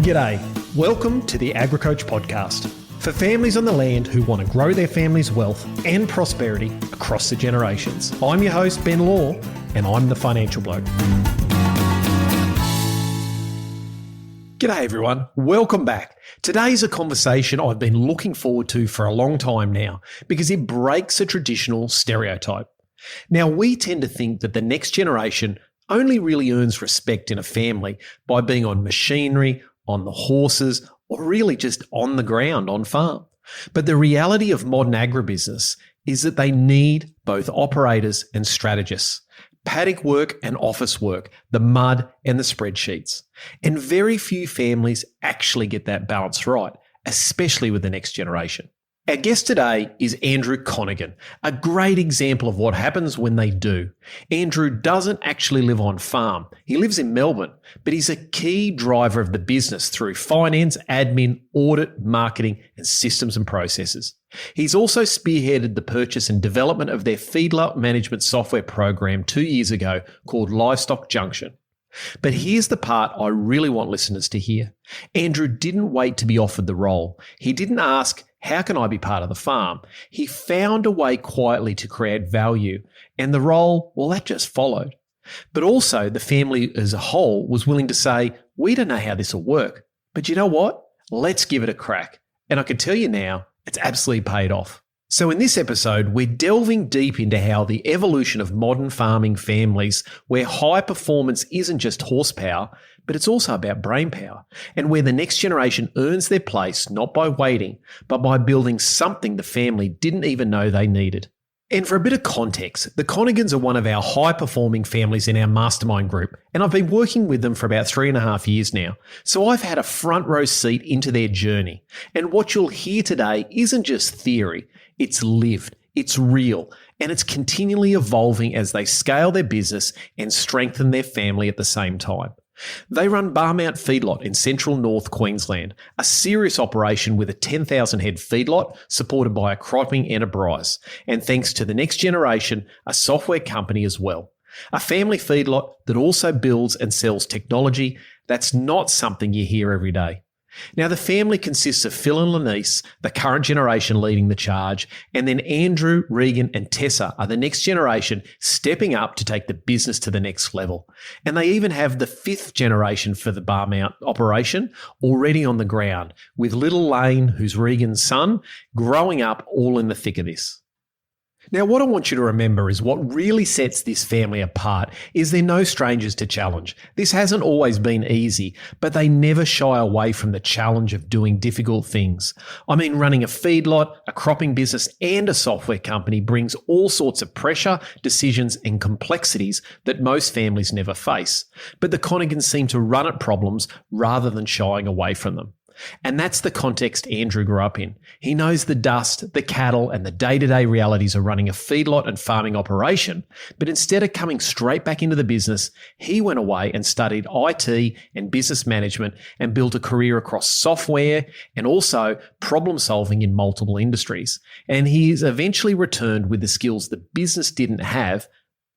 G'day, welcome to the AgriCoach podcast for families on the land who want to grow their family's wealth and prosperity across the generations. I'm your host, Ben Law, and I'm the financial bloke. G'day everyone, welcome back. Today's a conversation I've been looking forward to for a long time now because it breaks a traditional stereotype. Now, we tend to think that the next generation only really earns respect in a family by being on machinery, on the horses, or really just on the ground on farm. But the reality of modern agribusiness is that they need both operators and strategists, paddock work and office work, the mud and the spreadsheets. And very few families actually get that balance right, especially with the next generation. Our guest today is Andrew Conaghan, a great example of what happens when they do. Andrew doesn't actually live on farm. He lives in Melbourne, but he's a key driver of the business through finance, admin, audit, marketing, and systems and processes. He's also spearheaded the purchase and development of their feedlot management software program 2 years ago called Livestock Junction. But here's the part I really want listeners to hear. Andrew didn't wait to be offered the role. He didn't ask, how can I be part of the farm? He found a way quietly to create value, and the role, well, that just followed. But also the family as a whole was willing to say, we don't know how this will work, but you know what? Let's give it a crack. And I can tell you now, it's absolutely paid off. So in this episode, we're delving deep into how the evolution of modern farming families, where high performance isn't just horsepower, but it's also about brain power, and where the next generation earns their place not by waiting, but by building something the family didn't even know they needed. And for a bit of context, the Conaghans are one of our high-performing families in our mastermind group, and I've been working with them for about 3.5 years now. So I've had a front row seat into their journey. And what you'll hear today isn't just theory, it's lived, it's real, and it's continually evolving as they scale their business and strengthen their family at the same time. They run Barmount Feedlot in central North Queensland, a serious operation with a 10,000 head feedlot supported by a cropping enterprise, and thanks to the next generation, a software company as well. A family feedlot that also builds and sells technology that's not something you hear every day. Now, the family consists of Phil and Lanice, the current generation leading the charge, and then Andrew, Regan, and Tessa are the next generation stepping up to take the business to the next level. And they even have the 5th generation for the Barmount operation already on the ground, with little Lane, who's Regan's son, growing up all in the thick of this. Now, what I want you to remember is what really sets this family apart is they're no strangers to challenge. This hasn't always been easy, but they never shy away from the challenge of doing difficult things. I mean, running a feedlot, a cropping business, and a software company brings all sorts of pressure, decisions, and complexities that most families never face. But the Conaghans seem to run at problems rather than shying away from them. And that's the context Andrew grew up in. He knows the dust, the cattle, and the day-to-day realities of running a feedlot and farming operation. But instead of coming straight back into the business, he went away and studied IT and business management and built a career across software and also problem solving in multiple industries. And he's eventually returned with the skills the business didn't have,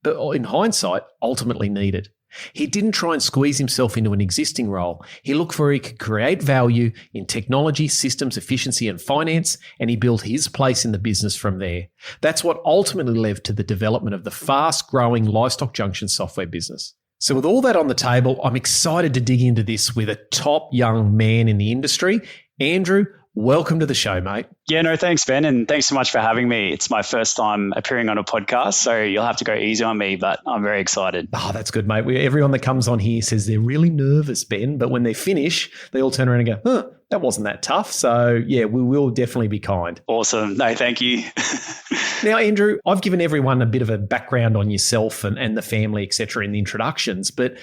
but in hindsight, ultimately needed. He didn't try and squeeze himself into an existing role. He looked for where he could create value in technology, systems, efficiency, and finance, and he built his place in the business from there. That's what ultimately led to the development of the fast-growing Livestock Junction software business. So with all that on the table, I'm excited to dig into this with a top young man in the industry. Andrew, welcome to the show, mate. Yeah, no, thanks, Ben, and thanks so much for having me. It's my first time appearing on a podcast, so you'll have to go easy on me, but I'm very excited. Oh, that's good, mate. Everyone that comes on here says they're really nervous, Ben, but when they finish, they all turn around and go, that wasn't that tough. So, yeah, we will definitely be kind. Awesome. No, thank you. Now, Andrew, I've given everyone a bit of a background on yourself and the family, et cetera, in the introductions, but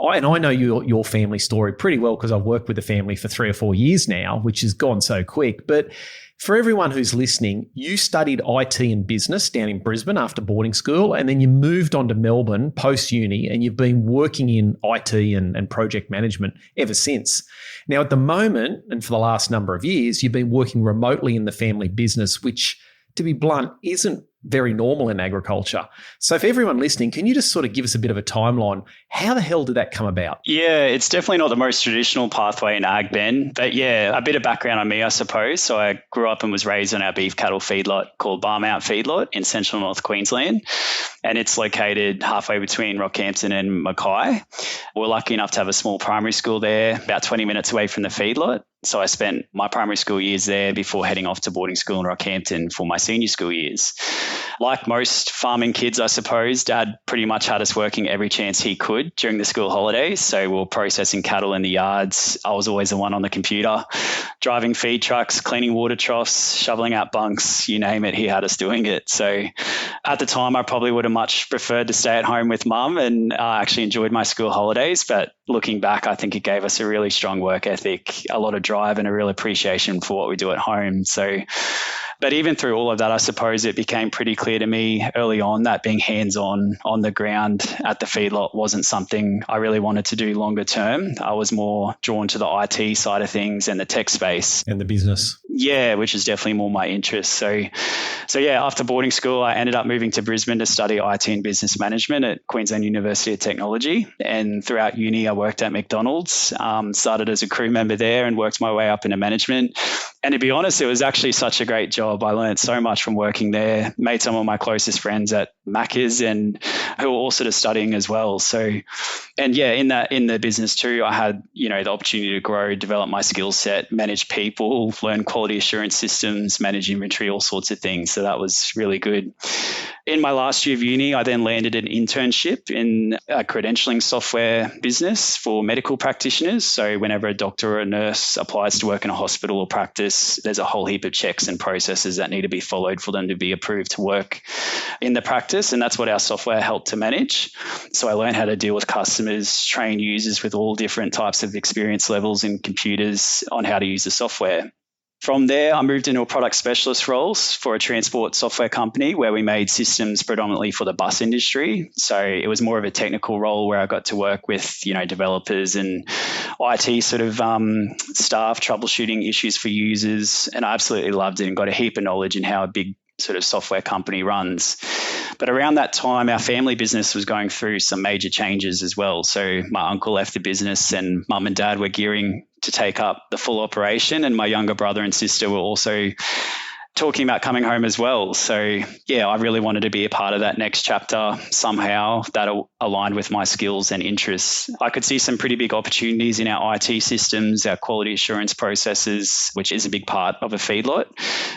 I know your family story pretty well because I've worked with the family for 3 or 4 years now, which has gone so quick. But for everyone who's listening, you studied IT and business down in Brisbane after boarding school, and then you moved on to Melbourne post-uni, and you've been working in IT and project management ever since. Now, at the moment, and for the last number of years, you've been working remotely in the family business, which, to be blunt, isn't very normal in agriculture. So for everyone listening, can you just sort of give us a bit of a timeline? How the hell did that come about? Yeah, it's definitely not the most traditional pathway in ag, Ben. But yeah, a bit of background on me, I suppose. So I grew up and was raised on our beef cattle feedlot called Barmount Feedlot in central North Queensland. And it's located halfway between Rockhampton and Mackay. We're lucky enough to have a small primary school there, about 20 minutes away from the feedlot. So I spent my primary school years there before heading off to boarding school in Rockhampton for my senior school years. Like most farming kids, I suppose, Dad pretty much had us working every chance he could during the school holidays. So we were processing cattle in the yards. I was always the one on the computer, driving feed trucks, cleaning water troughs, shoveling out bunks, you name it, he had us doing it. So at the time, I probably would have much preferred to stay at home with mum, and I actually enjoyed my school holidays. But looking back, I think it gave us a really strong work ethic, a lot of drive and a real appreciation for what we do at home. But even through all of that, I suppose it became pretty clear to me early on that being hands-on on the ground at the feedlot wasn't something I really wanted to do longer term. I was more drawn to the IT side of things and the tech space. And the business. Yeah, which is definitely more my interest. So yeah, after boarding school, I ended up moving to Brisbane to study IT and business management at Queensland University of Technology. And throughout uni, I worked at McDonald's, started as a crew member there and worked my way up into management. And to be honest, it was actually such a great job. I learned so much from working there, made some of my closest friends at Macca's and who were all sort of studying as well. So, and yeah, in the business too, I had, the opportunity to grow, develop my skill set, manage people, learn quality assurance systems, manage inventory, all sorts of things. So that was really good. In my last year of uni, I then landed an internship in a credentialing software business for medical practitioners. So whenever a doctor or a nurse applies to work in a hospital or practice, there's a whole heap of checks and processes that need to be followed for them to be approved to work in the practice. And that's what our software helped to manage. So I learned how to deal with customers, train users with all different types of experience levels in computers on how to use the software. From there, I moved into a product specialist roles for a transport software company where we made systems predominantly for the bus industry. So it was more of a technical role where I got to work with, developers and IT sort of staff troubleshooting issues for users. And I absolutely loved it and got a heap of knowledge in how a big sort of software company runs. But around that time, our family business was going through some major changes as well. So my uncle left the business and mum and dad were gearing to take up the full operation. And my younger brother and sister were also talking about coming home as well. So yeah, I really wanted to be a part of that next chapter somehow that aligned with my skills and interests. I could see some pretty big opportunities in our IT systems, our quality assurance processes, which is a big part of a feedlot,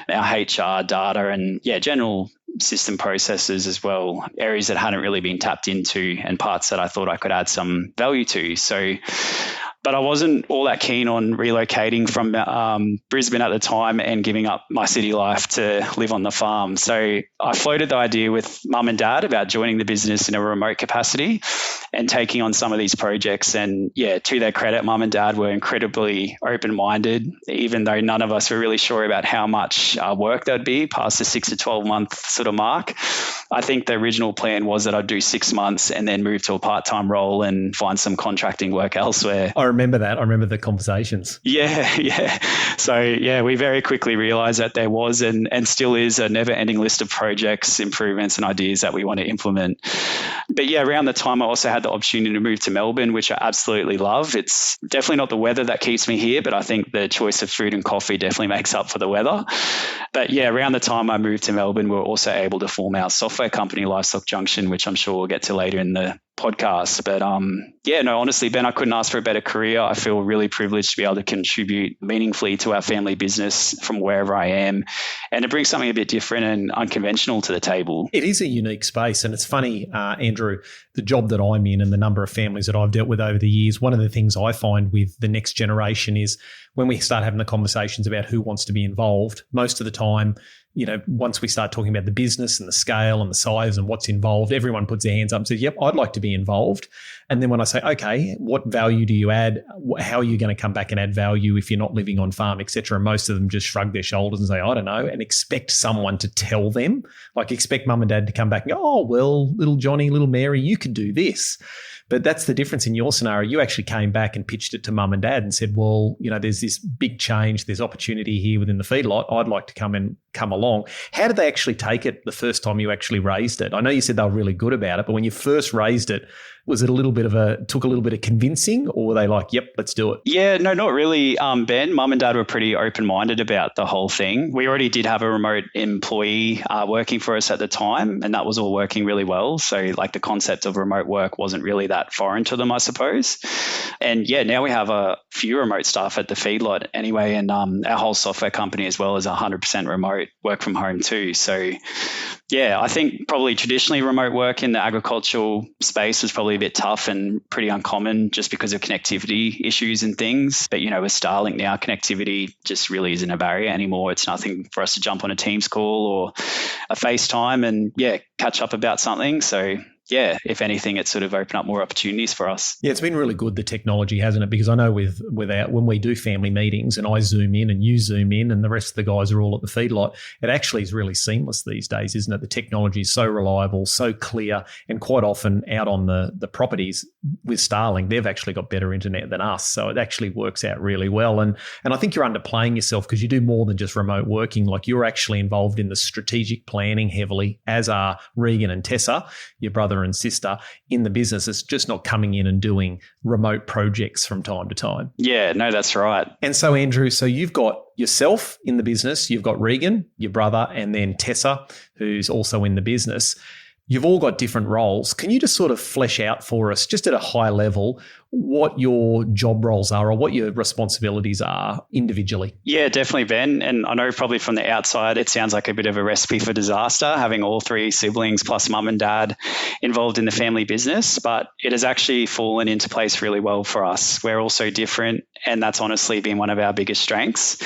our HR data and general system processes as well, areas that hadn't really been tapped into and parts that I thought I could add some value to. But I wasn't all that keen on relocating from Brisbane at the time and giving up my city life to live on the farm. So I floated the idea with mum and dad about joining the business in a remote capacity and taking on some of these projects. And yeah, to their credit, mum and dad were incredibly open-minded, even though none of us were really sure about how much work there'd be past the 6 to 12 month sort of mark. I think the original plan was that I'd do 6 months and then move to a part-time role and find some contracting work elsewhere. I remember that. I remember the conversations. Yeah. So yeah, we very quickly realized that there was and still is a never-ending list of projects, improvements and ideas that we want to implement. But yeah, around the time I also had the opportunity to move to Melbourne, which I absolutely love. It's definitely not the weather that keeps me here, but I think the choice of food and coffee definitely makes up for the weather. But yeah, around the time I moved to Melbourne, we were also able to form our software company, Livestock Junction, which I'm sure we'll get to later in the podcast. But honestly, Ben, I couldn't ask for a better career. I feel really privileged to be able to contribute meaningfully to our family business from wherever I am and to bring something a bit different and unconventional to the table. It is a unique space. And it's funny, Andrew, the job that I'm in and the number of families that I've dealt with over the years, one of the things I find with the next generation is when we start having the conversations about who wants to be involved, most of the time, once we start talking about the business and the scale and the size and what's involved, everyone puts their hands up and says, yep, I'd like to be involved. And then when I say, okay, what value do you add? How are you going to come back and add value if you're not living on farm, et cetera? Most of them just shrug their shoulders and say, I don't know, and expect someone to tell them, like expect mum and dad to come back and go, oh, well, little Johnny, little Mary, you could do this. But that's the difference in your scenario. You actually came back and pitched it to mum and dad and said, well, there's this big change. There's opportunity here within the feedlot. I'd like to come along. How did they actually take it the first time you actually raised it? I know you said they were really good about it, but when you first raised it, was it took a little bit of convincing, or were they like, yep, let's do it? Yeah, no, not really, Ben. Mum and dad were pretty open-minded about the whole thing. We already did have a remote employee working for us at the time, and that was all working really well. So like the concept of remote work wasn't really that foreign to them, I suppose. And yeah, now we have a few remote staff at the feedlot anyway, and our whole software company as well is 100% remote work from home too. So yeah, I think probably traditionally remote work in the agricultural space was probably a bit tough and pretty uncommon just because of connectivity issues and things. But, with Starlink now, connectivity just really isn't a barrier anymore. It's nothing for us to jump on a Teams call or a FaceTime and, catch up about something. So yeah, if anything, it's sort of opened up more opportunities for us. Yeah, it's been really good, the technology, hasn't it? Because I know when we do family meetings and I Zoom in and you Zoom in and the rest of the guys are all at the feedlot, it actually is really seamless these days, isn't it? The technology is so reliable, so clear, and quite often out on the properties with Starlink, they've actually got better internet than us. So it actually works out really well. And I think you're underplaying yourself because you do more than just remote working. Like you're actually involved in the strategic planning heavily, as are Regan and Tessa, your brother and sister, in the business. It's just not coming in and doing remote projects from time to time. Yeah, no, that's right. And so, Andrew, you've got yourself in the business, you've got Regan, your brother, and then Tessa, who's also in the business. You've all got different roles. Can you just sort of flesh out for us, just at a high level, what your job roles are or what your responsibilities are individually? Yeah, definitely, Ben. And I know probably from the outside, it sounds like a bit of a recipe for disaster, having all three siblings plus mum and dad involved in the family business. But it has actually fallen into place really well for us. We're all so different, and that's honestly been one of our biggest strengths.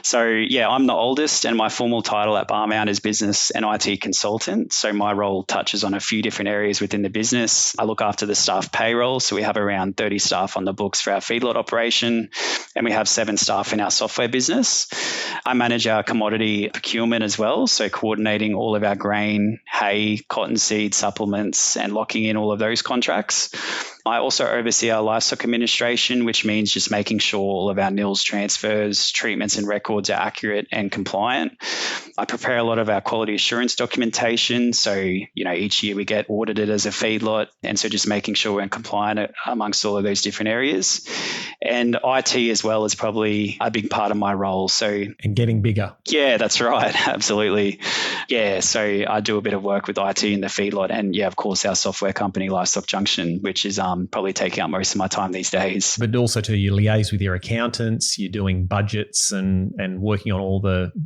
So yeah, I'm the oldest, and my formal title at Barmount is business and IT consultant. So my role touches on a few different areas within the business. I look after the staff payroll. So we have around 30 staff on the books for our feedlot operation, and we have 7 staff in our software business. I manage our commodity procurement as well, so coordinating all of our grain, hay, cottonseed, supplements, and locking in all of those contracts. I also oversee our livestock administration, which means just making sure all of our nils transfers, treatments, and records are accurate and compliant. I prepare a lot of our quality assurance documentation. So, each year we get audited as a feedlot. And so just making sure we're compliant amongst all of those different areas. And IT as well is probably a big part of my role. And getting bigger. Yeah, that's right. Absolutely. Yeah. So I do a bit of work with IT in the feedlot and of course, our software company, Livestock Junction, which is probably taking up most of my time these days. But also too, you liaise with your accountants, you're doing budgets and working on all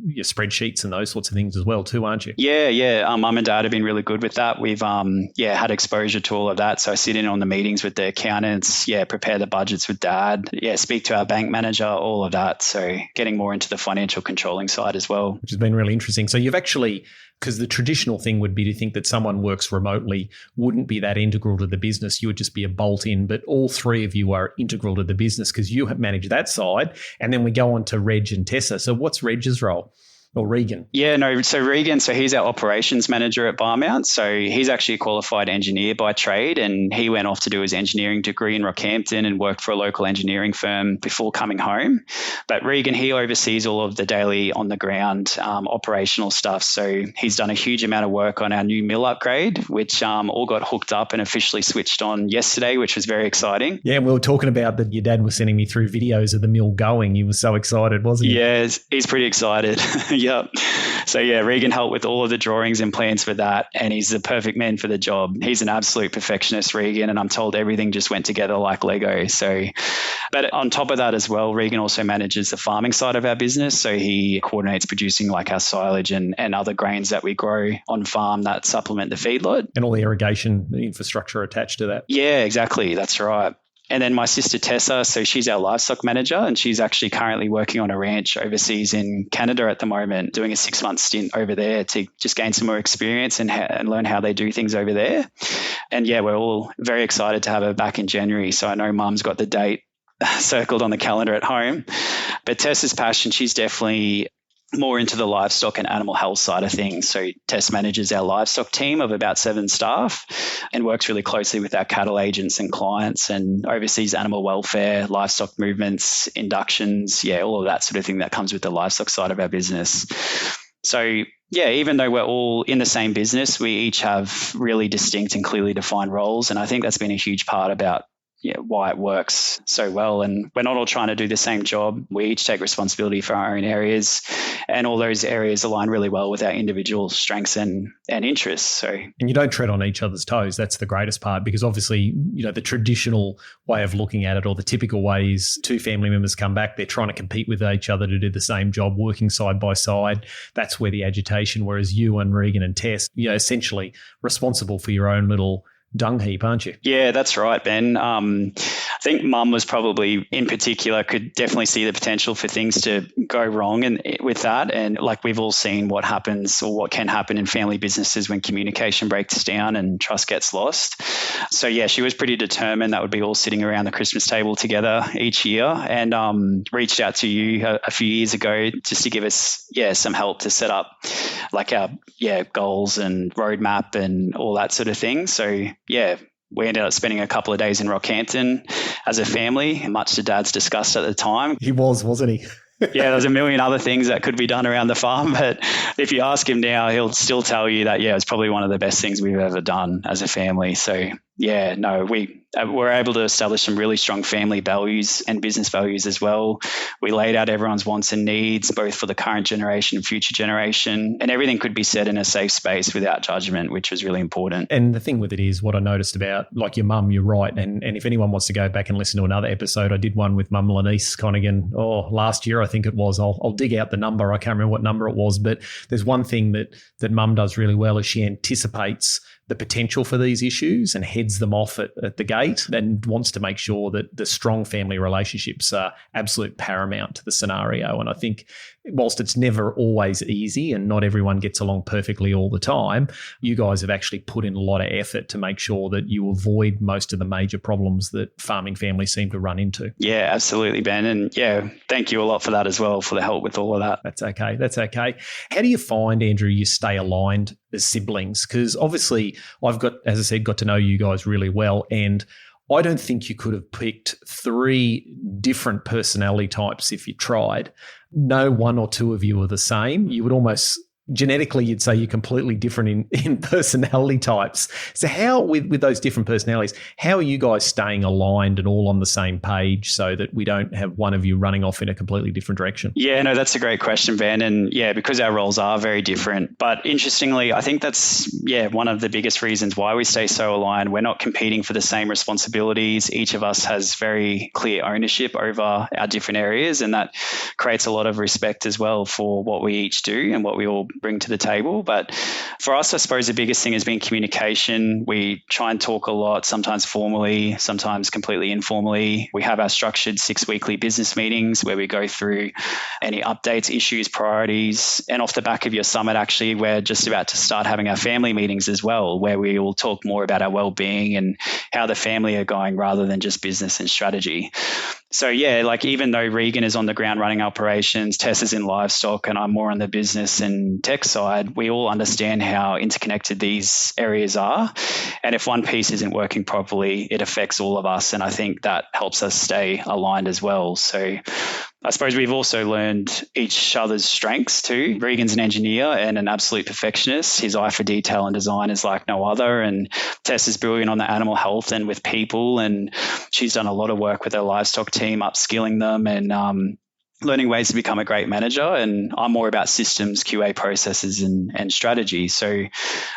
your spreadsheets and those sorts of things as well too, aren't you? Yeah. Mum and dad have been really good with that. We've had exposure to all of that. So I sit in on the meetings with the accountants, prepare the budgets with dad, speak to our bank manager, all of that. So getting more into the financial controlling side as well. Which has been really interesting. So you've actually, because the traditional thing would be to think that someone works remotely wouldn't be that integral to the business. You would just be a bolt in, but all three of you are integral to the business because you have managed that side. And then we go on to Reg and Tessa. So what's Reg's role? Or Regan? Yeah, no. So Regan, he's our operations manager at Barmount. So he's actually a qualified engineer by trade, and he went off to do his engineering degree in Rockhampton and worked for a local engineering firm before coming home. But Regan, he oversees all of the daily on the ground operational stuff. So he's done a huge amount of work on our new mill upgrade, which all got hooked up and officially switched on yesterday, which was very exciting. Yeah, we were talking about that. Your dad was sending me through videos of the mill going. He was so excited, wasn't he? Yeah, he's pretty excited. Yep. So Regan helped with all of the drawings and plans for that, and he's the perfect man for the job. He's an absolute perfectionist, Regan, and I'm told everything just went together like Lego. But on top of that as well, Regan also manages the farming side of our business. So he coordinates producing like our silage and other grains that we grow on farm that supplement the feedlot. And all the irrigation infrastructure attached to that. Yeah, exactly. That's right. And then my sister Tessa, so she's our livestock manager, and she's actually currently working on a ranch overseas in Canada at the moment, doing a 6-month stint over there to just gain some more experience and learn how they do things over there. And we're all very excited to have her back in January. So I know Mum's got the date circled on the calendar at home. But Tessa's passion, she's definitely more into the livestock and animal health side of things. So Tess manages our livestock team of about 7 staff and works really closely with our cattle agents and clients and oversees animal welfare, livestock movements, inductions, all of that sort of thing that comes with the livestock side of our business. So even though we're all in the same business, we each have really distinct and clearly defined roles. And I think that's been a huge part about why it works so well. And we're not all trying to do the same job. We each take responsibility for our own areas, and all those areas align really well with our individual strengths and interests. So, and you don't tread on each other's toes. That's the greatest part, because obviously, the traditional way of looking at it, or the typical way, is 2 family members come back, they're trying to compete with each other to do the same job, working side by side. That's where the agitation, whereas you and Regan and Tess, essentially responsible for your own little dung heap, aren't you? Yeah, that's right, Ben. I think Mum was probably, in particular, could definitely see the potential for things to go wrong and with that. And like we've all seen what happens or what can happen in family businesses when communication breaks down and trust gets lost. So she was pretty determined that would be all sitting around the Christmas table together each year, and reached out to you a few years ago just to give us some help to set up like our goals and roadmap and all that sort of thing. So we ended up spending a couple of days in Rockhampton as a family, much to Dad's disgust at the time. He was, wasn't he? There's a million other things that could be done around the farm, but if you ask him now, he'll still tell you that, it's probably one of the best things we've ever done as a family. So, we're able to establish some really strong family values and business values as well. We laid out everyone's wants and needs, both for the current generation and future generation, and everything could be said in a safe space without judgment, which was really important. And the thing with it is, what I noticed about, like your mum, you're right. And if anyone wants to go back and listen to another episode, I did one with Mum Lanice Conaghan, last year, I think it was. I'll dig out the number. I can't remember what number it was, but there's one thing that Mum does really well is she anticipates the potential for these issues and heads them off at the gate, and wants to make sure that the strong family relationships are absolute paramount to the scenario. And I think whilst it's never always easy and not everyone gets along perfectly all the time, you guys have actually put in a lot of effort to make sure that you avoid most of the major problems that farming families seem to run into. Yeah, absolutely, Ben. And thank you a lot for that as well, for the help with all of that. That's okay. How do you find, Andrew, you stay aligned as siblings? Because obviously I've got to know you guys really well, and I don't think you could have picked 3 different personality types if you tried. No one or two of you are the same. You would almost genetically, you'd say you're completely different in personality types. So how, with those different personalities, how are you guys staying aligned and all on the same page so that we don't have one of you running off in a completely different direction? Yeah, no, that's a great question, Ben. And because our roles are very different. But interestingly, I think that's, one of the biggest reasons why we stay so aligned. We're not competing for the same responsibilities. Each of us has very clear ownership over our different areas, and that creates a lot of respect as well for what we each do and what we all bring to the table. But for us, I suppose the biggest thing has been communication. We try and talk a lot, sometimes formally, sometimes completely informally. We have our structured 6 weekly business meetings where we go through any updates, issues, priorities. And off the back of your summit, actually, we're just about to start having our family meetings as well, where we will talk more about our well-being and how the family are going rather than just business and strategy. So even though Regan is on the ground running operations, Tess is in livestock, and I'm more on the business and tech side, we all understand how interconnected these areas are. And if one piece isn't working properly, it affects all of us. And I think that helps us stay aligned as well. So I suppose we've also learned each other's strengths too. Regan's an engineer and an absolute perfectionist. His eye for detail and design is like no other. And Tess is brilliant on the animal health and with people. And she's done a lot of work with her livestock team, upskilling them and learning ways to become a great manager. And I'm more about systems, QA processes and strategy. So,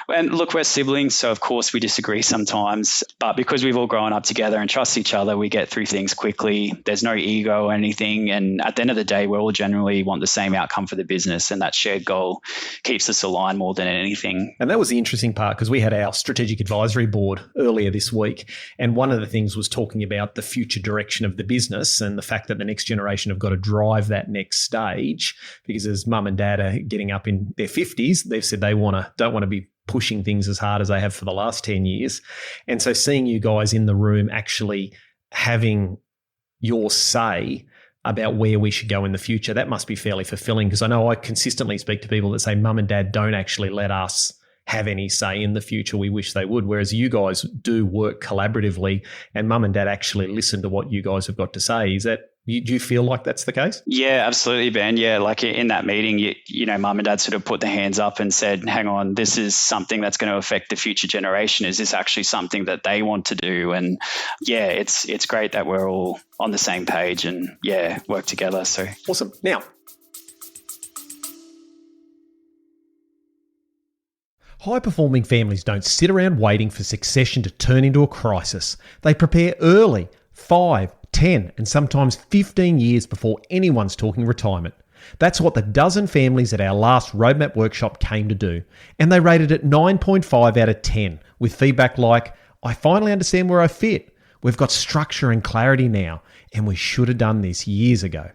and look, we're siblings, so of course we disagree sometimes, but because we've all grown up together and trust each other, we get through things quickly. There's no ego or anything. And at the end of the day, we all generally want the same outcome for the business, and that shared goal keeps us aligned more than anything. And that was the interesting part, because we had our strategic advisory board earlier this week. And one of the things was talking about the future direction of the business and the fact that the next generation have got to drive that next stage, because as mum and dad are getting up in their 50s, they've said they don't want to be pushing things as hard as they have for the last 10 years. And so seeing you guys in the room actually having your say about where we should go in the future. That must be fairly fulfilling, because I know I consistently speak to people that say mum and dad don't actually let us have any say in the future. We wish they would, whereas you guys do work collaboratively and mum and dad actually listen to what you guys have got to say. Do you feel like that's the case? Yeah, absolutely, Ben. Yeah, like in that meeting, you know, mum and dad sort of put their hands up and said, hang on, this is something that's going to affect the future generation. Is this actually something that they want to do? And yeah, it's great that we're all on the same page and yeah, work together. So awesome. Now, high-performing families don't sit around waiting for succession to turn into a crisis. They prepare early, 5, 10 and sometimes 15 years before anyone's talking retirement. That's what the dozen families at our last Roadmap workshop came to do, and they rated it 9.5 out of 10, with feedback like, I finally understand where I fit. We've got structure and clarity now, and we should have done this years ago.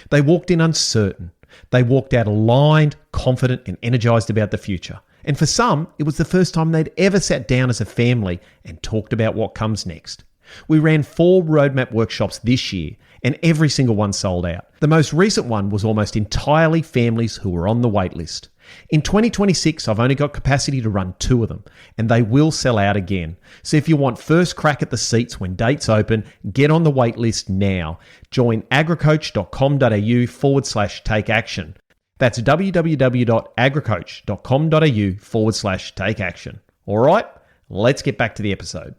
They walked in uncertain. They walked out aligned, confident and energised about the future. And for some, it was the first time they'd ever sat down as a family and talked about what comes next. We ran 4 Roadmap workshops this year, and every single one sold out. The most recent one was almost entirely families who were on the wait list. In 2026, I've only got capacity to run 2 of them, and they will sell out again. So if you want first crack at the seats when dates open, get on the wait list now. Join agricoach.com.au/take action. That's www.agricoach.com.au/take action. All right, let's get back to the episode.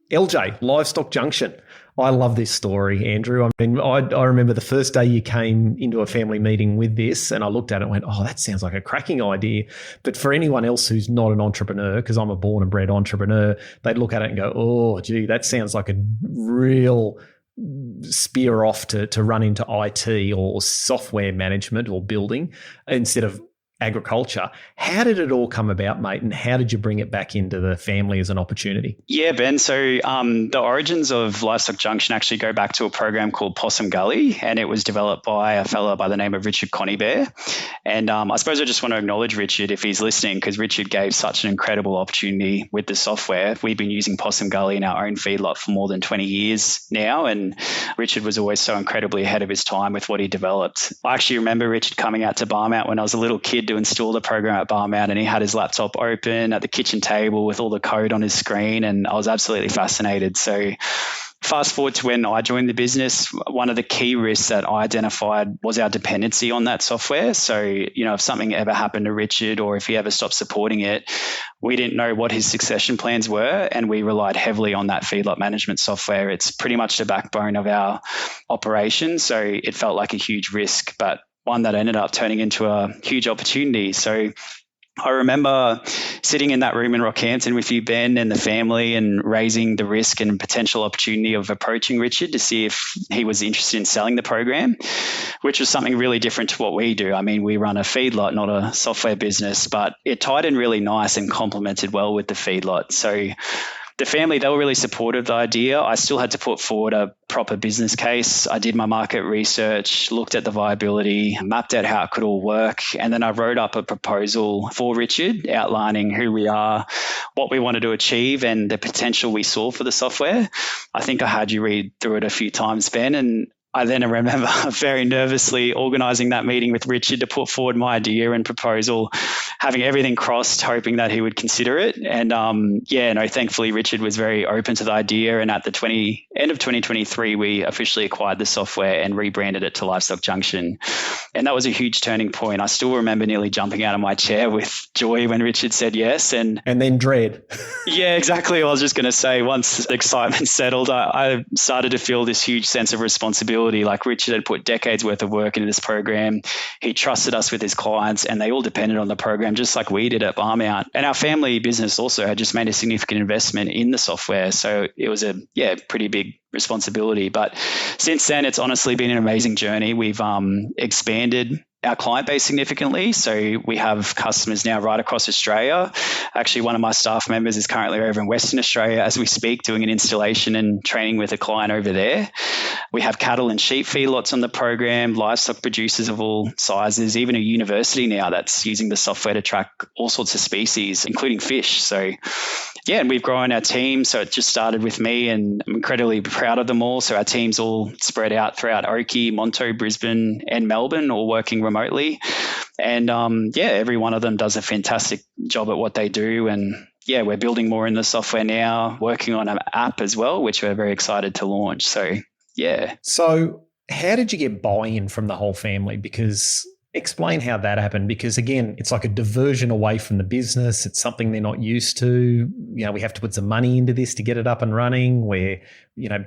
LJ, Livestock Junction. I love this story, Andrew. I mean, I remember the first day you came into a family meeting with this, and I looked at it and went, oh, that sounds like a cracking idea. But for anyone else who's not an entrepreneur, because I'm a born and bred entrepreneur, they'd look at it and go, oh, gee, that sounds like a real spear off to run into IT or software management or building instead of agriculture. How did it all come about, mate? And how did you bring it back into the family as an opportunity? Yeah, Ben. So the origins of Livestock Junction actually go back to a program called Possum Gully, and it was developed by a fellow by the name of Richard Conaghan. And I suppose I just want to acknowledge Richard if he's listening, because Richard gave such an incredible opportunity with the software. We've been using Possum Gully in our own feedlot for more than 20 years now, and Richard was always so incredibly ahead of his time with what he developed. I actually remember Richard coming out to Barmount when I was a little kid to install the program at Barmount, and he had his laptop open at the kitchen table with all the code on his screen, and I was absolutely fascinated. So fast forward to when I joined the business, one of the key risks that I identified was our dependency on that software. So, you know, if something ever happened to Richard or if he ever stopped supporting it, we didn't know what his succession plans were, and we relied heavily on that feedlot management software. It's pretty much the backbone of our operation. So it felt like a huge risk, but one that ended up turning into a huge opportunity. So I remember sitting in that room in Rockhampton with you, Ben, and the family, and raising the risk and potential opportunity of approaching Richard to see if he was interested in selling the program, which was something really different to what we do. I mean, we run a feedlot, not a software business, but it tied in really nice and complemented well with the feedlot. So the family, they were really supportive of the idea. I still had to put forward a proper business case. I did my market research, looked at the viability, mapped out how it could all work, and then I wrote up a proposal for Richard outlining who we are, what we wanted to achieve, and the potential we saw for the software. I think I had you read through it a few times, Ben, and I then remember very nervously organising that meeting with Richard to put forward my idea and proposal, having everything crossed, hoping that he would consider it. And thankfully Richard was very open to the idea. And at the end of 2023, we officially acquired the software and rebranded it to Livestock Junction. And that was a huge turning point. I still remember nearly jumping out of my chair with joy when Richard said yes. And then dread. Yeah, exactly. I was just going to say, once the excitement settled, I started to feel this huge sense of responsibility. Like Richard had put decades worth of work into this program. He trusted us with his clients, and they all depended on the program just like we did at Barmount. And our family business also had just made a significant investment in the software. So it was a pretty big responsibility. But since then, it's honestly been an amazing journey. We've expanded our client base significantly. So we have customers now right across Australia. Actually, one of my staff members is currently over in Western Australia as we speak, doing an installation and training with a client over there. We have cattle and sheep feedlots on the program, livestock producers of all sizes, even a university now that's using the software to track all sorts of species, including fish. So and we've grown our team. So it just started with me, and I'm incredibly proud of them all. So our team's all spread out throughout Oakey, Monto, Brisbane, and Melbourne, all working remotely. And every one of them does a fantastic job at what they do. And yeah, we're building more in the software now, working on an app as well, which we're very excited to launch. So yeah. So how did you get buy-in from the whole family? Because explain how that happened, because again, it's like a diversion away from the business. It's something they're not used to. We have to put some money into this to get it up and running. We're,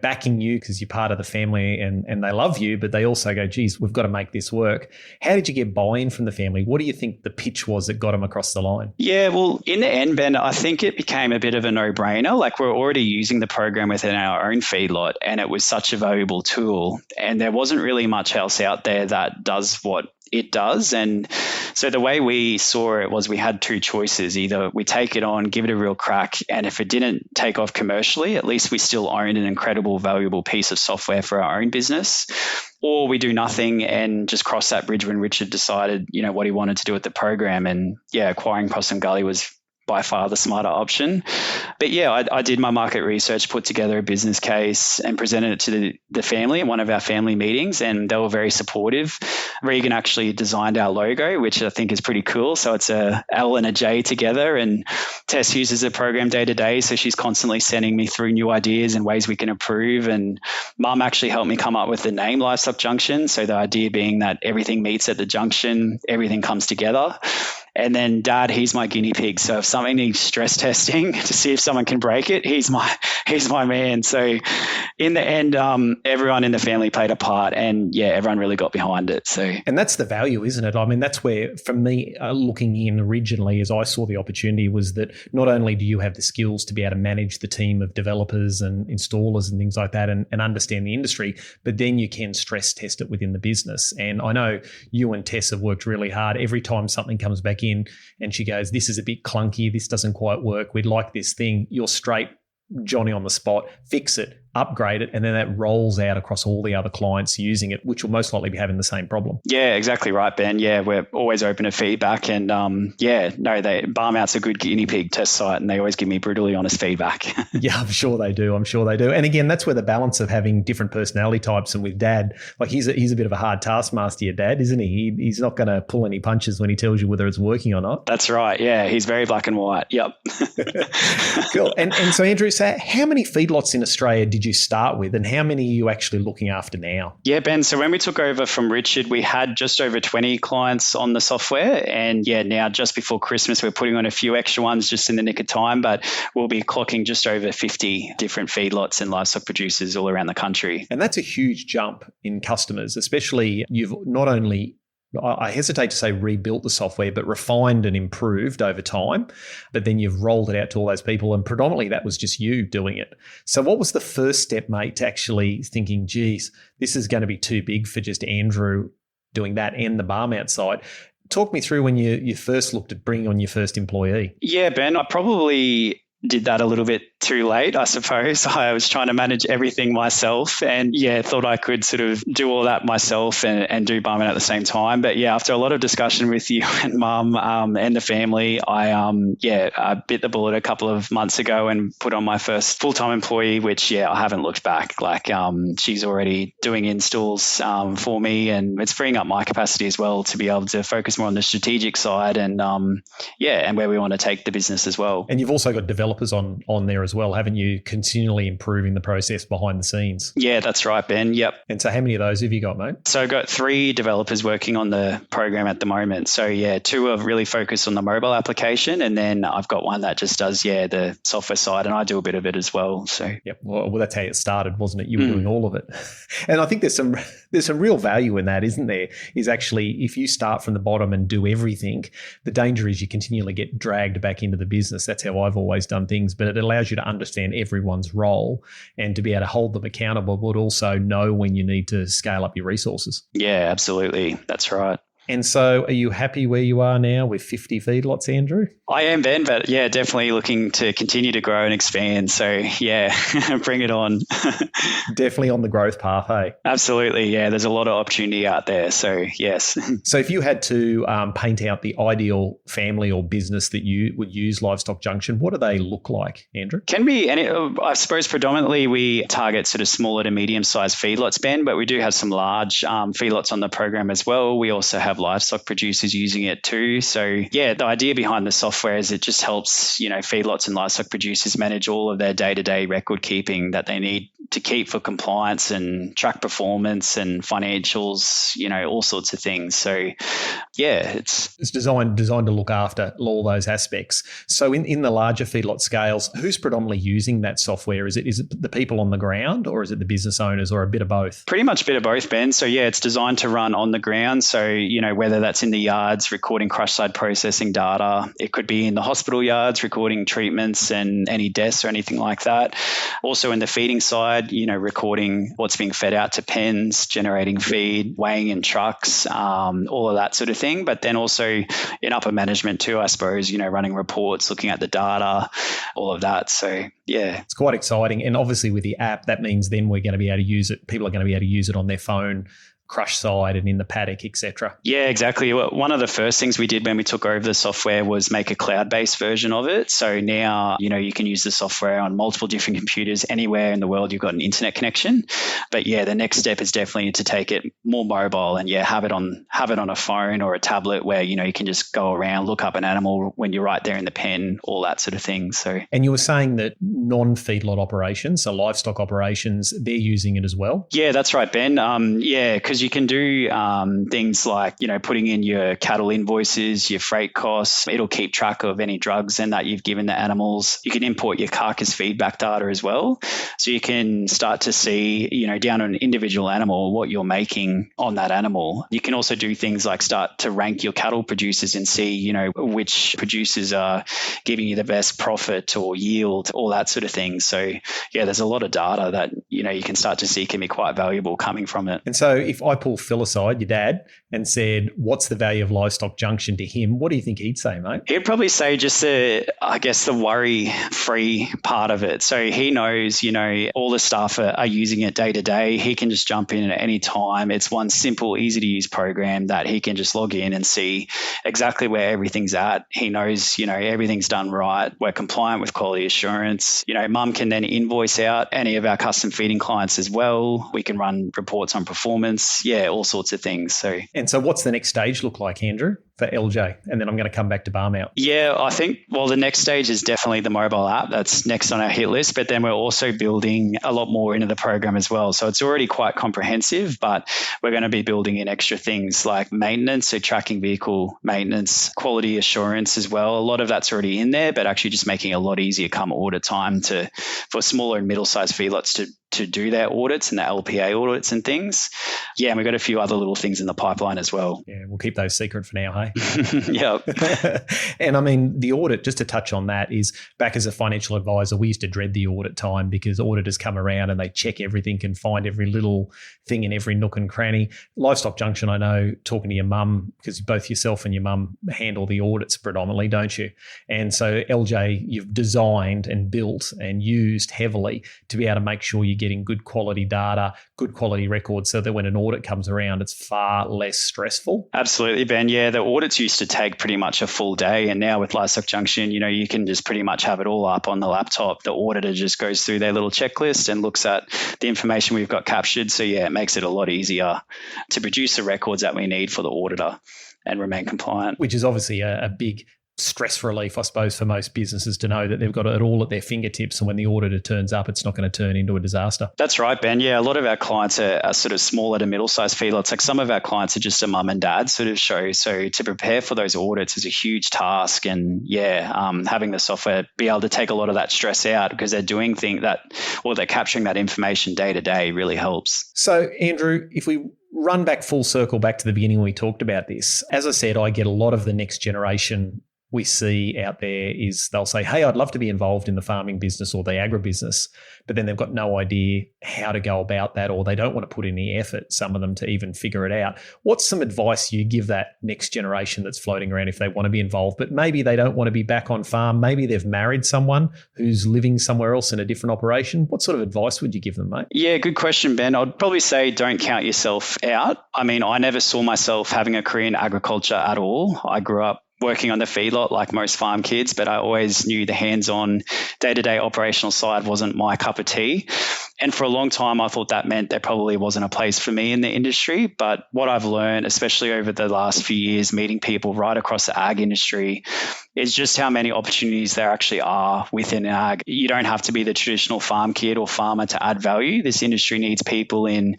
backing you because you're part of the family and they love you, but they also go, geez, we've got to make this work. How did you get buy-in from the family? What do you think the pitch was that got them across the line? Yeah, well, in the end, Ben, I think it became a bit of a no-brainer. Like, we're already using the program within our own feedlot, and it was such a valuable tool. And there wasn't really much else out there that does what it does. And so the way we saw it was we had two choices. Either we take it on, give it a real crack, and if it didn't take off commercially, at least we still owned an incredible, valuable piece of software for our own business. Or we do nothing and just cross that bridge when Richard decided, what he wanted to do with the program. And yeah, acquiring Possum Gully was by far the smarter option. But yeah, I did my market research, put together a business case and presented it to the family in one of our family meetings, and they were very supportive. Regan actually designed our logo, which I think is pretty cool. So it's a L and a J together, and Tess uses the program day to day. So she's constantly sending me through new ideas and ways we can improve. And Mum actually helped me come up with the name Livestock Junction. So the idea being that everything meets at the junction, everything comes together. And then Dad, he's my guinea pig. So if something needs stress testing to see if someone can break it, he's my man. So in the end, everyone in the family played a part, and yeah, everyone really got behind it. So, and that's the value, isn't it? I mean, that's where, for me, looking in originally, as I saw the opportunity, was that not only do you have the skills to be able to manage the team of developers and installers and things like that, and understand the industry, but then you can stress test it within the business. And I know you and Tess have worked really hard. Every time something comes back in and she goes, this is a bit clunky, this doesn't quite work, we'd like this thing, you're straight Johnny on the spot, fix it, upgrade it, and then that rolls out across all the other clients using it, which will most likely be having the same problem. Yeah, exactly right, Ben. Yeah, we're always open to feedback, and Barmout's a good guinea pig test site, and they always give me brutally honest feedback. Yeah, I'm sure they do. And again, that's where the balance of having different personality types, and with Dad, like he's a bit of a hard taskmaster, your dad, isn't he? He's not going to pull any punches when he tells you whether it's working or not. That's right. Yeah, he's very black and white. Yep. Cool. And so Andrew, how many feedlots in Australia did you start with, and how many are you actually looking after now? Yeah, Ben. So when we took over from Richard, we had just over 20 clients on the software. And yeah, now just before Christmas, we're putting on a few extra ones just in the nick of time, but we'll be clocking just over 50 different feedlots and livestock producers all around the country. And that's a huge jump in customers, especially you've not only, I hesitate to say rebuilt the software, but refined and improved over time. But then you've rolled it out to all those people, and predominantly that was just you doing it. So what was the first step, mate, to actually thinking, geez, this is going to be too big for just Andrew doing that and the Barmount side? Talk me through when you first looked at bringing on your first employee. Yeah, Ben, I probably did that a little bit too late, I suppose. I was trying to manage everything myself, and yeah, thought I could sort of do all that myself and do Barman at the same time. But yeah, after a lot of discussion with you and Mum and the family, I bit the bullet a couple of months ago and put on my first full-time employee, which I haven't looked back. Like she's already doing installs for me, and it's freeing up my capacity as well to be able to focus more on the strategic side and where we want to take the business as well. And you've also got developers on there as well, haven't you? Continually improving the process behind the scenes. Yeah, that's right, Ben. Yep. And so how many of those have you got, mate? So I've got 3 developers working on the program at the moment. So yeah, 2 are really focused on the mobile application, and then I've got one that just does the software side, and I do a bit of it as well. So yep. Well, that's how it started, wasn't it? You were doing all of it. And I think there's some real value in that, isn't there? Is actually, if you start from the bottom and do everything, the danger is you continually get dragged back into the business. That's how I've always done things, but it allows you to understand everyone's role and to be able to hold them accountable, but also know when you need to scale up your resources. Yeah, absolutely. That's right. And so are you happy where you are now with 50 feedlots, Andrew? I am, Ben, but yeah, definitely looking to continue to grow and expand. So yeah, bring it on. Definitely on the growth path, hey? Absolutely. Yeah, there's a lot of opportunity out there. So yes. So if you had to paint out the ideal family or business that you would use Livestock Junction, what do they look like, Andrew? Can be, and I suppose predominantly we target sort of smaller to medium-sized feedlots, Ben, but we do have some large feedlots on the program as well. We also have livestock producers using it too. So yeah, the idea behind the software is it just helps, feedlots and livestock producers manage all of their day-to-day record keeping that they need to keep for compliance and track performance and financials, all sorts of things. So yeah, it's designed to look after all those aspects. So in the larger feedlot scales, who's predominantly using that software? Is it the people on the ground, or is it the business owners, or a bit of both? Pretty much a bit of both, Ben. So yeah, it's designed to run on the ground. So, whether that's in the yards recording crush side processing data, it could be in the hospital yards recording treatments and any deaths or anything like that. Also in the feeding side, recording what's being fed out to pens, generating feed, weighing in trucks, all of that sort of thing. But then also in upper management too, I suppose, running reports, looking at the data, all of that. So yeah. It's quite exciting. And obviously with the app, that means then we're going to be able to use it. People are going to be able to use it on their phone, crush side and in the paddock, etc. Yeah, exactly. One of the first things we did when we took over the software was make a cloud-based version of it. So now, you can use the software on multiple different computers anywhere in the world you've got an internet connection. But yeah, the next step is definitely to take it more mobile and have it on a phone or a tablet where, you can just go around, look up an animal when you're right there in the pen, all that sort of thing. So, and you were saying that non-feedlot operations, so livestock operations, they're using it as well? Yeah, that's right, Ben. Because you can do things like, putting in your cattle invoices, your freight costs. It'll keep track of any drugs and that you've given the animals. You can import your carcass feedback data as well. So you can start to see, down on an individual animal, what you're making on that animal. You can also do things like start to rank your cattle producers and see, which producers are giving you the best profit or yield, all that sort of thing. So yeah, there's a lot of data that, you can start to see can be quite valuable coming from it. And so if I pull Phil aside, your dad, and said, what's the value of Livestock Junction to him, what do you think he'd say, mate? He'd probably say just the worry-free part of it. So he knows, all the staff are using it day to day. He can just jump in at any time. It's one simple, easy-to-use program that he can just log in and see exactly where everything's at. He knows, everything's done right. We're compliant with quality assurance. Mum can then invoice out any of our custom feeding clients as well. We can run reports on performance. Yeah, all sorts of things. And so what's the next stage look like, Andrew, for LJ? And then I'm going to come back to Barmount. Yeah, I think, the next stage is definitely the mobile app. That's next on our hit list. But then we're also building a lot more into the program as well. So it's already quite comprehensive, but we're going to be building in extra things like maintenance, so tracking vehicle maintenance, quality assurance as well. A lot of that's already in there, but actually just making it a lot easier come audit time for smaller and middle-sized feedlots to do their audits and the LPA audits and things. Yeah, and we've got a few other little things in the pipeline as well. Yeah, we'll keep those secret for now, hey? Yeah. And I mean, the audit, just to touch on that, is back as a financial advisor, we used to dread the audit time because auditors come around and they check everything and find every little thing in every nook and cranny. Livestock Junction, I know, talking to your mum, because both yourself and your mum handle the audits predominantly, don't you? And so LJ, you've designed and built and used heavily to be able to make sure you're getting good quality data, good quality records, so that when an audit comes around, it's far less stressful. Absolutely, Ben. Yeah, the audits used to take pretty much a full day. And now with Livestock Junction, you can just pretty much have it all up on the laptop. The auditor just goes through their little checklist and looks at the information we've got captured. So yeah, it makes it a lot easier to produce the records that we need for the auditor and remain compliant. Which is obviously a big stress relief, I suppose, for most businesses to know that they've got it all at their fingertips, and when the auditor turns up, it's not going to turn into a disaster. That's right, Ben. Yeah, a lot of our clients are sort of smaller to middle-sized feedlots. Like some of our clients are just a mum and dad sort of show. So to prepare for those audits is a huge task, and having the software be able to take a lot of that stress out because they're doing they're capturing that information day to day really helps. So Andrew, if we run back full circle back to the beginning when we talked about this, as I said, I get a lot of the next generation we see out there is they'll say, hey, I'd love to be involved in the farming business or the agribusiness, but then they've got no idea how to go about that, or they don't want to put any effort, some of them, to even figure it out. What's some advice you give that next generation that's floating around if they want to be involved, but maybe they don't want to be back on farm? Maybe they've married someone who's living somewhere else in a different operation. What sort of advice would you give them, mate? Yeah, good question, Ben. I'd probably say don't count yourself out. I mean, I never saw myself having a career in agriculture at all. I grew up working on the feedlot like most farm kids, but I always knew the hands-on day-to-day operational side wasn't my cup of tea. And for a long time, I thought that meant there probably wasn't a place for me in the industry. But what I've learned, especially over the last few years, meeting people right across the ag industry, is just how many opportunities there actually are within ag. You don't have to be the traditional farm kid or farmer to add value. This industry needs people in,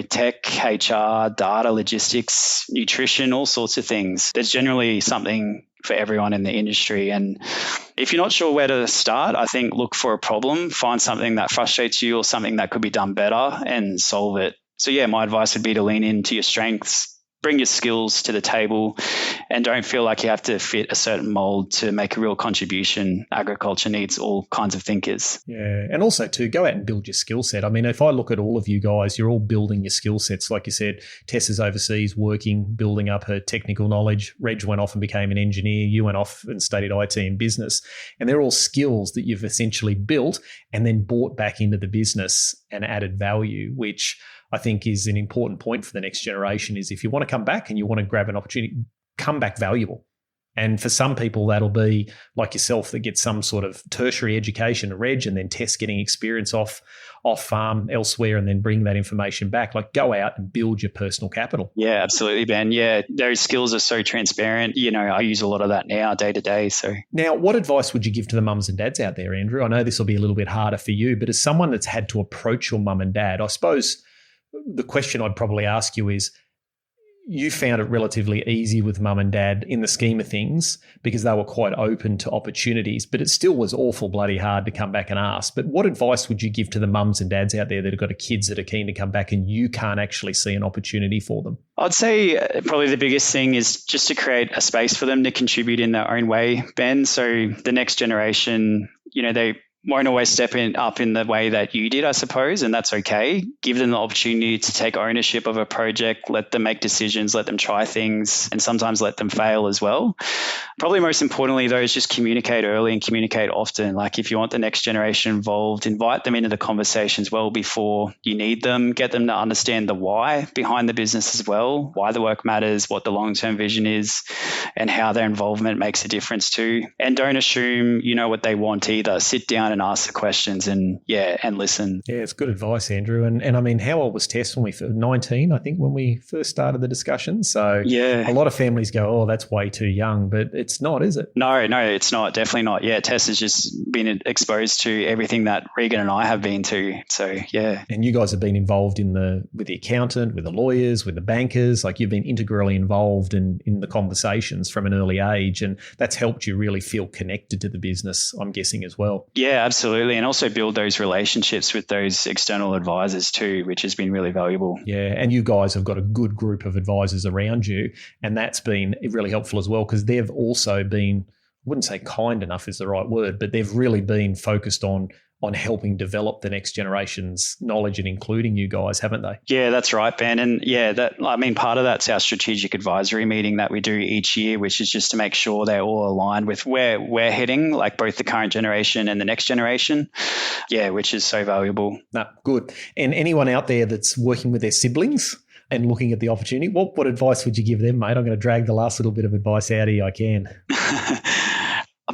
tech, HR, data, logistics, nutrition, all sorts of things. There's generally something for everyone in the industry. And if you're not sure where to start, I think look for a problem, find something that frustrates you or something that could be done better and solve it. So yeah, my advice would be to lean into your strengths, bring your skills to the table, and don't feel like you have to fit a certain mold to make a real contribution. Agriculture needs all kinds of thinkers. Yeah. And also to go out and build your skill set. I mean, if I look at all of you guys, you're all building your skill sets. Like you said, Tess is overseas working, building up her technical knowledge. Reg went off and became an engineer. You went off and studied IT and business. And they're all skills that you've essentially built and then brought back into the business and added value, which I think is an important point for the next generation. Is if you want to come back and you want to grab an opportunity, come back valuable. And for some people, that'll be like yourself that gets some sort of tertiary education, Reg, and then Tess getting experience off farm elsewhere and then bring that information back. Like go out and build your personal capital. Yeah, absolutely, Ben. Yeah, those skills are so transparent. I use a lot of that now day to day. So now, what advice would you give to the mums and dads out there, Andrew? I know this will be a little bit harder for you, but as someone that's had to approach your mum and dad, I suppose the question I'd probably ask you is, you found it relatively easy with mum and dad in the scheme of things because they were quite open to opportunities, but it still was awful bloody hard to come back and ask. But what advice would you give to the mums and dads out there that have got kids that are keen to come back and you can't actually see an opportunity for them? I'd say probably the biggest thing is just to create a space for them to contribute in their own way, Ben. So the next generation, they won't always step up in the way that you did, I suppose, and that's okay. Give them the opportunity to take ownership of a project, let them make decisions, let them try things, and sometimes let them fail as well. Probably most importantly, though, is just communicate early and communicate often. Like if you want the next generation involved, invite them into the conversations well before you need them. Get them to understand the why behind the business as well, why the work matters, what the long-term vision is, and how their involvement makes a difference too. And don't assume you know what they want either. Sit down and ask the questions and listen. Yeah, it's good advice, Andrew. And I mean, how old was Tess when 19, I think, when we first started the discussion? So yeah, a lot of families go, oh, that's way too young, but it's not, is it? No, it's not. Definitely not. Yeah, Tess has just been exposed to everything that Regan and I have been to. So yeah. And you guys have been involved with the accountant, with the lawyers, with the bankers, like you've been integrally involved in the conversations from an early age, and that's helped you really feel connected to the business, I'm guessing, as well. Yeah, absolutely. And also build those relationships with those external advisors too, which has been really valuable. Yeah. And you guys have got a good group of advisors around you. And that's been really helpful as well, because they've also been, I wouldn't say kind enough is the right word, but they've really been focused on helping develop the next generation's knowledge and including you guys, haven't they? Yeah, that's right, Ben. And yeah, part of that's our strategic advisory meeting that we do each year, which is just to make sure they're all aligned with where we're heading, like both the current generation and the next generation. Yeah, which is so valuable. No, good. And anyone out there that's working with their siblings and looking at the opportunity, what advice would you give them, mate? I'm going to drag the last little bit of advice out of you I can.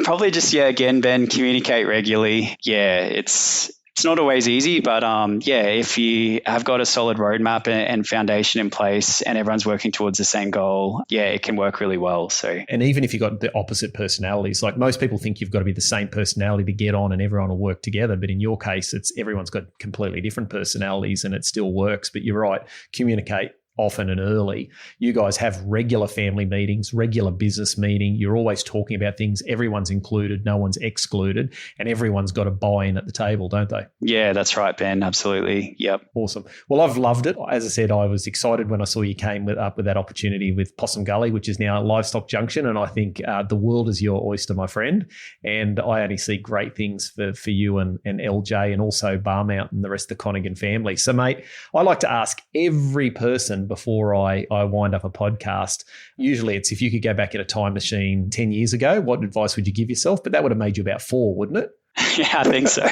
Probably just, again, Ben, communicate regularly. Yeah, it's not always easy, but if you have got a solid roadmap and foundation in place and everyone's working towards the same goal, it can work really well. So, and even if you've got the opposite personalities, like most people think you've got to be the same personality to get on and everyone will work together. But in your case, everyone's got completely different personalities and it still works. But you're right, communicate often and early. You guys have regular family meetings, regular business meeting. You're always talking about things. Everyone's included, no one's excluded, and everyone's got a buy-in at the table, don't they? Yeah, that's right, Ben. Absolutely. Yep. Awesome. Well, I've loved it. As I said, I was excited when I saw you came up with that opportunity with Possum Gully, which is now Livestock Junction, and I think the world is your oyster, my friend. And I only see great things for you and LJ and also Barmount and the rest of the Conaghan family. So, mate, I like to ask every person before I wind up a podcast. Usually it's if you could go back in a time machine 10 years ago, what advice would you give yourself? But that would have made you about 4, wouldn't it? Yeah, I think so.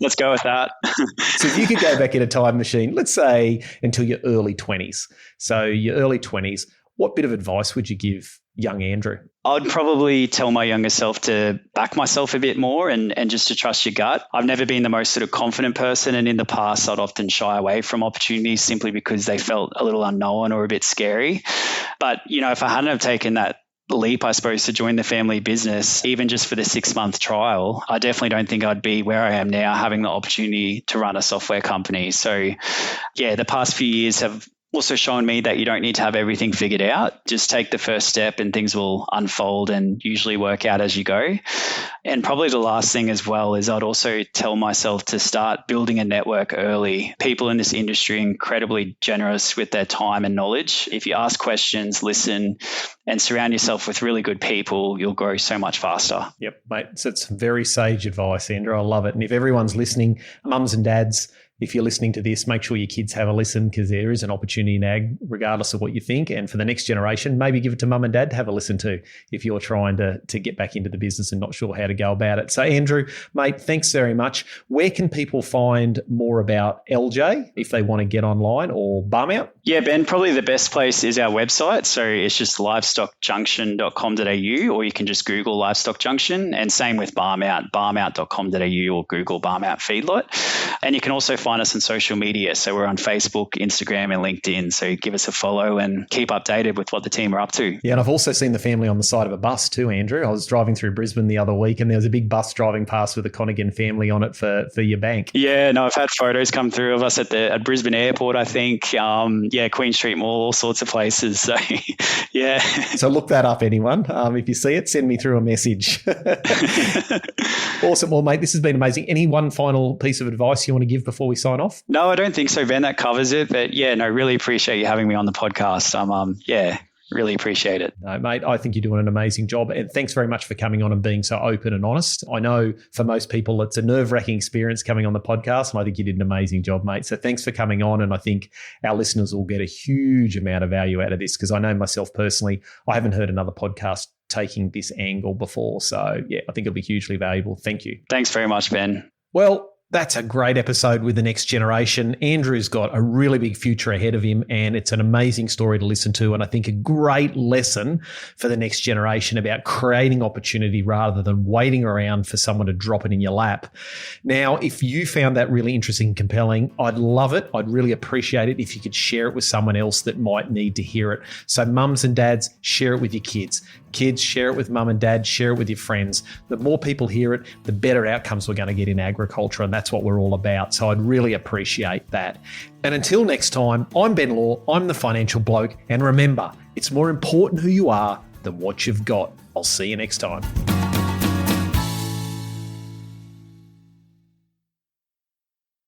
Let's go with that. So if you could go back in a time machine, let's say until your early 20s. So your early 20s, what bit of advice would you give young Andrew? I'd probably tell my younger self to back myself a bit more and just to trust your gut. I've never been the most sort of confident person, and in the past I'd often shy away from opportunities simply because they felt a little unknown or a bit scary. But, if I hadn't have taken that leap, I suppose, to join the family business, even just for the 6-month trial, I definitely don't think I'd be where I am now, having the opportunity to run a software company. So yeah, the past few years have also shown me that you don't need to have everything figured out. Just take the first step and things will unfold and usually work out as you go. And probably the last thing as well is I'd also tell myself to start building a network early. People in this industry are incredibly generous with their time and knowledge. If you ask questions, listen, and surround yourself with really good people, you'll grow so much faster. Yep, mate. So it's very sage advice, Andrew. I love it. And if everyone's listening, mums and dads, if you're listening to this, make sure your kids have a listen, because there is an opportunity in ag, regardless of what you think. And for the next generation, maybe give it to mum and dad to have a listen to if you're trying to get back into the business and not sure how to go about it. So, Andrew, mate, thanks very much. Where can people find more about LJ if they want to get online, or Barmount? Yeah, Ben, probably the best place is our website. So it's just livestockjunction.com.au, or you can just Google Livestock Junction. And same with Barmount, barmount.com.au, or Google Barmount Feedlot. And you can also find us on social media. So we're on Facebook, Instagram, and LinkedIn. So give us a follow and keep updated with what the team are up to. Yeah, and I've also seen the family on the side of a bus too, Andrew. I was driving through Brisbane the other week and there was a big bus driving past with the Conaghan family on it for your bank. Yeah, no, I've had photos come through of us at Brisbane Airport, I think. Queen Street Mall, all sorts of places. So, yeah. So look that up, anyone. If you see it, send me through a message. Awesome. Well, mate, this has been amazing. Any one final piece of advice you want to give before we sign off? No, I don't think so, Ben. That covers it. But yeah, no, really appreciate you having me on the podcast. Really appreciate it. No, mate, I think you're doing an amazing job. And thanks very much for coming on and being so open and honest. I know for most people, it's a nerve-wracking experience coming on the podcast, and I think you did an amazing job, mate. So thanks for coming on. And I think our listeners will get a huge amount of value out of this, because I know myself personally, I haven't heard another podcast taking this angle before. So yeah, I think it'll be hugely valuable. Thank you. Thanks very much, Ben. Well, that's a great episode with the next generation. Andrew's got a really big future ahead of him, and it's an amazing story to listen to, and I think a great lesson for the next generation about creating opportunity rather than waiting around for someone to drop it in your lap. Now, if you found that really interesting and compelling, I'd love it. I'd really appreciate it if you could share it with someone else that might need to hear it. So mums and dads, share it with your kids. Kids, share it with mum and dad, share it with your friends. The more people hear it, the better outcomes we're going to get in agriculture, and that's what we're all about. So I'd really appreciate that. And until next time, I'm Ben Law, I'm the financial bloke, and remember, it's more important who you are than what you've got. I'll see you next time.